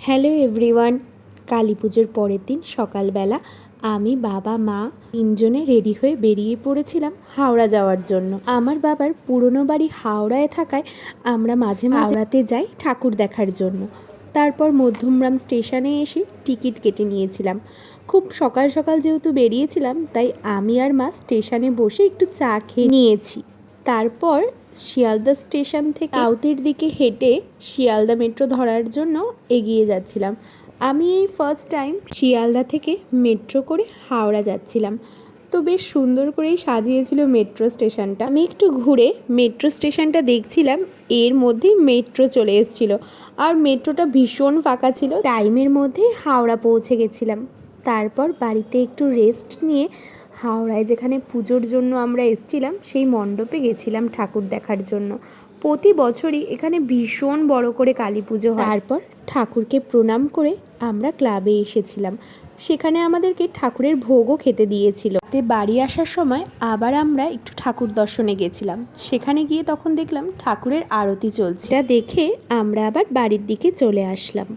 Hello everyone. Kali পুজোর পরের দিন সকালবেলা আমি, বাবা, মা তিনজনে রেডি হয়ে বেরিয়ে পড়েছিলাম হাওড়া যাওয়ার জন্য। আমার বাবার পুরনো বাড়ি হাওড়ায় থাকায় আমরা মাঝে মাঝে হাওড়াতে যাই ঠাকুর দেখার জন্য। তারপর মধ্যমগ্রাম স্টেশনে এসে টিকিট কেটে নিয়েছিলাম। খুব সকাল সকাল যেহেতু বেরিয়েছিলাম, তাই আমি আর মা স্টেশনে বসে একটু চা খেয়ে নিয়েছি। তারপর শিয়ালদা স্টেশন থেকে সাউথের দিকে হেঁটে শিয়ালদা মেট্রো ধরার জন্য এগিয়ে যাচ্ছিলাম। আমি এই ফার্স্ট টাইম শিয়ালদা থেকে মেট্রো করে হাওড়া যাচ্ছিলাম। তো বেশ সুন্দর করেই সাজিয়েছিল মেট্রো স্টেশনটা। আমি একটু ঘুরে মেট্রো স্টেশনটা দেখছিলাম, এর মধ্যেই মেট্রো চলে এসেছিলো আর মেট্রোটা ভীষণ ফাঁকা ছিল। টাইমের মধ্যে হাওড়া পৌঁছে গেছিলাম। তারপর বাড়িতে একটু রেস্ট নিয়ে হাওড়ায় যেখানে পুজোর জন্য আমরা এসেছিলাম সেই মণ্ডপে গেছিলাম ঠাকুর দেখার জন্য। প্রতি বছরই এখানে ভীষণ বড় করে কালী পুজো হয়। তারপর ঠাকুরকে প্রণাম করে আমরা ক্লাবে এসেছিলাম। সেখানে আমাদেরকে ঠাকুরের ভোগও খেতে দিয়েছিল। বাড়ি আসার সময় আবার আমরা একটু ঠাকুর দর্শনে গেছিলাম। সেখানে গিয়ে তখন দেখলাম ঠাকুরের আরতি চলছে। এটা দেখে আমরা আবার বাড়ির দিকে চলে আসলাম।